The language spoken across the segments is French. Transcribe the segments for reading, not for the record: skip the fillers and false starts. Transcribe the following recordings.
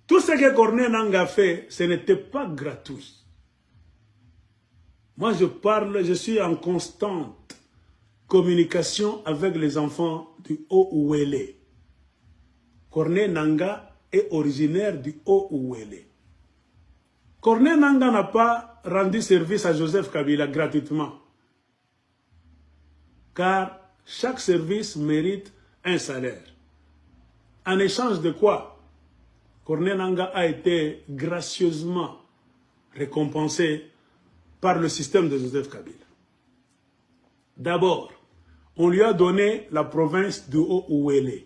Tout ce que Corneille Nangaa a fait, ce n'était pas gratuit. Moi, je suis en constante communication avec les enfants du Haut-Ouélé. Corneille Nangaa est originaire du Haut-Ouélé. Corneille Nangaa n'a pas rendu service à Joseph Kabila gratuitement. Car chaque service mérite un salaire. En échange de quoi, Corneille Nangaa a été gracieusement récompensé par le système de Joseph Kabila. D'abord, on lui a donné la province du Haut-Ouélé.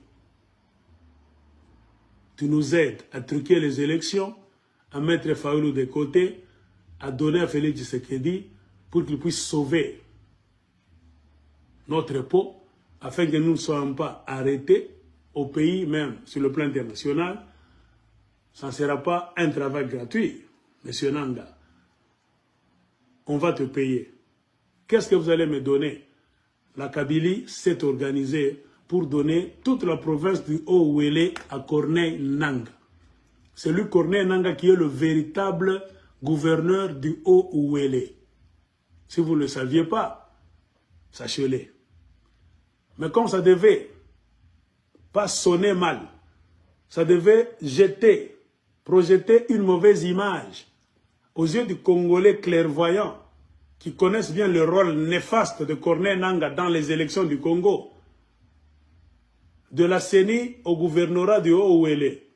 Tu nous aides à truquer les élections, à mettre Fayoulou de côté, à donner à Félix Tshisekedi pour qu'il puisse sauver notre peau, afin que nous ne soyons pas arrêtés au pays, même sur le plan international. Ça ne sera pas un travail gratuit, monsieur Nangaa. On va te payer. Qu'est-ce que vous allez me donner? La Kabylie s'est organisée pour donner toute la province du Haut-Ouélé à Corneille Nangaa. C'est lui, Corneille Nangaa, qui est le véritable gouverneur du Haut-Ouélé. Si vous ne le saviez pas, sachez-le. Mais comme ça devait pas sonner mal, ça devait projeter une mauvaise image aux yeux du Congolais clairvoyants qui connaissent bien le rôle néfaste de Corneille Nangaa dans les élections du Congo. De la CENI au gouvernorat du Haut-Ouélé,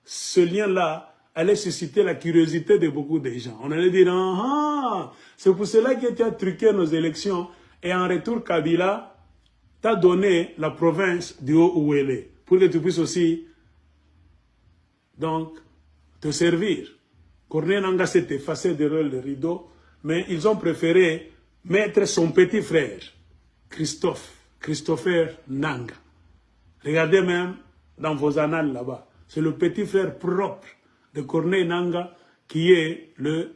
ce lien-là allait susciter la curiosité de beaucoup de gens. On allait dire, ah, c'est pour cela que tu as truqué nos élections et en retour Kabila t'a donné la province du Haut-Ouélé pour que tu puisses aussi donc te servir. Corneille Nangaa s'est effacé derrière le rideau, mais ils ont préféré mettre son petit frère, Christopher Nangaa. Regardez même dans vos annales là-bas. C'est le petit frère propre de Corneille Nangaa qui est le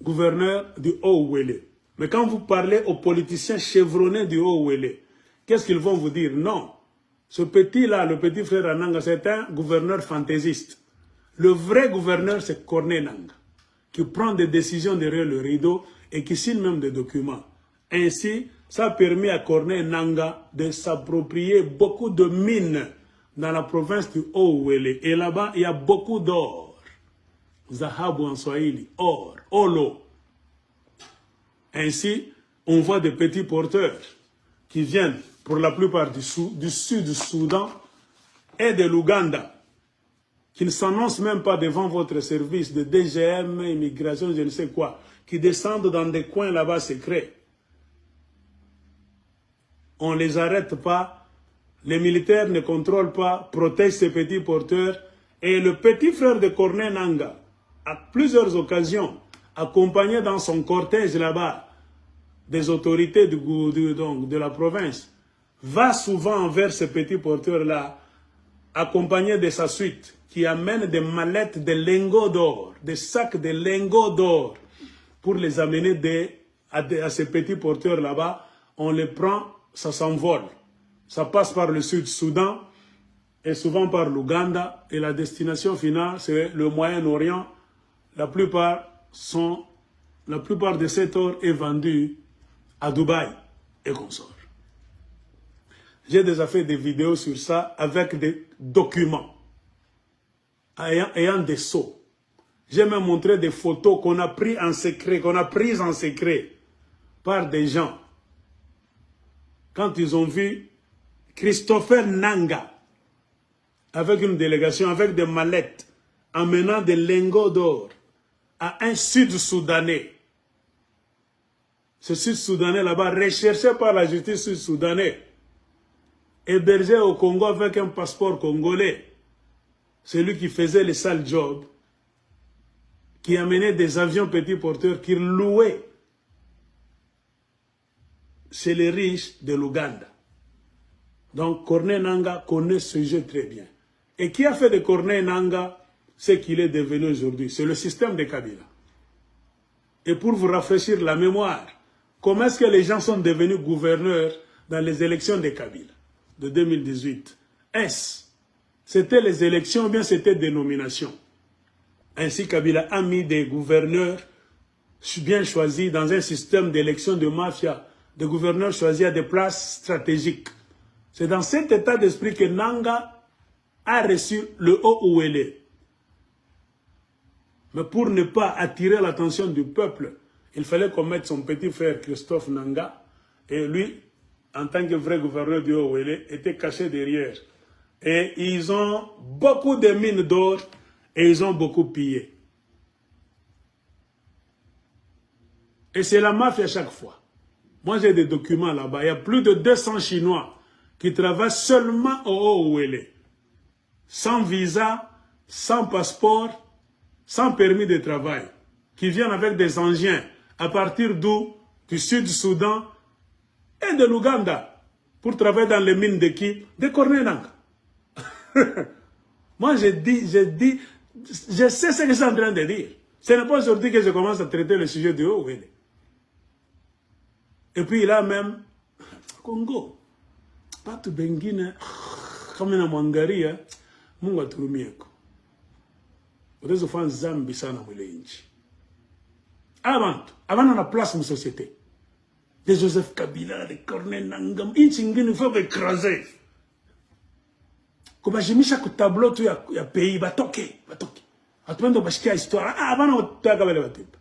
gouverneur du Haut-Ouélé. Mais quand vous parlez aux politiciens chevronnés du Haut-Ouélé, qu'est-ce qu'ils vont vous dire? Non. Ce petit-là, le petit frère Nangaa, c'est un gouverneur fantaisiste. Le vrai gouverneur, c'est Corneille Nangaa, qui prend des décisions derrière le rideau et qui signe même des documents. Ainsi, ça a permis à Corneille Nangaa de s'approprier beaucoup de mines dans la province du Haut-Ouélé. Et là-bas, il y a beaucoup d'or. Zahabu en Swahili, or, olo. Ainsi, on voit des petits porteurs qui viennent pour la plupart du sud du Soudan et de l'Ouganda, qui ne s'annoncent même pas devant votre service de DGM, immigration, je ne sais quoi, qui descendent dans des coins là-bas secrets. On ne les arrête pas, les militaires ne contrôlent pas, protègent ces petits porteurs. Et le petit frère de Corneille Nangaa, à plusieurs occasions, accompagné dans son cortège là-bas, des autorités de la province, va souvent vers ces petits porteurs-là, accompagné de sa suite, qui amène des mallettes de lingots d'or, des sacs de lingots d'or, pour les amener à ces petits porteurs là-bas. On les prend, ça s'envole. Ça passe par le Sud-Soudan et souvent par l'Ouganda. Et la destination finale, c'est le Moyen-Orient. La plupart de cet or est vendu à Dubaï et consorts. J'ai déjà fait des vidéos sur ça avec des documents, ayant des sceaux. J'ai même montré des photos qu'on a prises en secret, par des gens. Quand ils ont vu Christopher Nangaa avec une délégation, avec des mallettes, amenant des lingots d'or à un Sud-Soudanais. Ce Sud-Soudanais là-bas, recherché par la justice sud-soudanaise, hébergé au Congo avec un passeport congolais, celui qui faisait les sales jobs, qui amenait des avions petits porteurs, qui louaient chez les riches de l'Ouganda. Donc Corneille Nangaa connaît ce jeu très bien. Et qui a fait de Corneille Nangaa ce qu'il est devenu aujourd'hui? C'est le système de Kabila. Et pour vous rafraîchir la mémoire, comment est-ce que les gens sont devenus gouverneurs dans les élections de Kabila de 2018? Est-ce c'était les élections ou bien c'était des nominations. Ainsi, Kabila a mis des gouverneurs bien choisis dans un système d'élection de mafia, des gouverneurs choisis à des places stratégiques. C'est dans cet état d'esprit que Nanga a reçu le haut où elle est. Mais pour ne pas attirer l'attention du peuple, il fallait qu'on mette son petit frère Christophe Nanga, et lui, en tant que vrai gouverneur du haut où elle est, était caché derrière. Et ils ont beaucoup de mines d'or et ils ont beaucoup pillé. Et c'est la mafia à chaque fois. Moi, j'ai des documents là-bas. Il y a plus de 200 Chinois qui travaillent seulement au haut où elle est. Sans visa, sans passeport, sans permis de travail. Qui viennent avec des engins à partir d'où? Du Sud-Soudan et de l'Ouganda. Pour travailler dans les mines de qui? De Corneille Nangaa. Moi, je sais ce que je suis en train de dire. Ce n'est pas aujourd'hui que je commence à traiter le sujet de haut où elle est. Et puis là même, Congo, pas tout bengine, comme une mangaria, munga turumieko. Odezo fan zambi sana mwile inchi. Avant on a place dans la société. De Joseph Kabila, de Corneille Nangaa, inchi ngini faut écraser. Comme j'ai mis chaque tableau, il y a pays, batoke. Atwendo bashkia histoire. Avant on t'a kabele batip.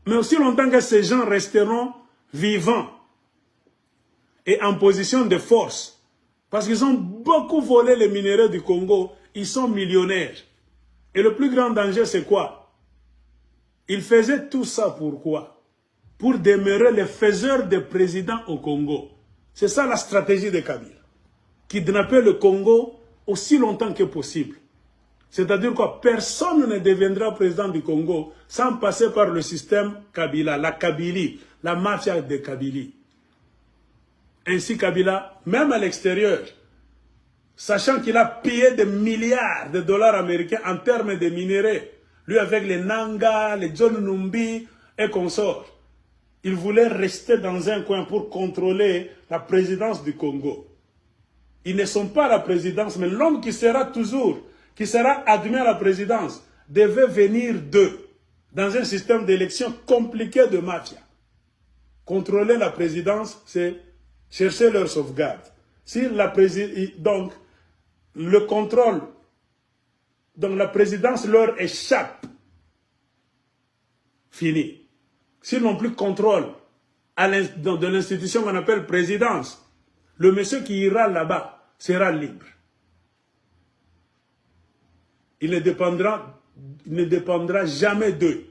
Mais aussi longtemps que ces gens resteront vivants et en position de force, parce qu'ils ont beaucoup volé les minéraux du Congo, ils sont millionnaires. Et le plus grand danger, c'est quoi? Ils faisaient tout ça pourquoi? Pour demeurer les faiseurs de présidents au Congo. C'est ça la stratégie de Kabila. Kidnapper le Congo aussi longtemps que possible. C'est-à-dire quoi? Personne ne deviendra président du Congo sans passer par le système Kabila, la Kabylie, la mafia de Kabylie. Ainsi Kabila, même à l'extérieur, sachant qu'il a payé des milliards de dollars américains en termes de minéraux, lui avec les Nanga, les John Numbi et consorts, il voulait rester dans un coin pour contrôler la présidence du Congo. Ils ne sont pas à la présidence, mais l'homme qui sera toujours, qui sera admis à la présidence, devait venir d'eux, dans un système d'élection compliqué de mafia. Contrôler la présidence, c'est chercher leur sauvegarde. Si la donc, le contrôle, donc la présidence leur échappe, fini. S'ils n'ont plus contrôle de l'institution qu'on appelle présidence, le monsieur qui ira là-bas sera libre. Il ne dépendra jamais d'eux.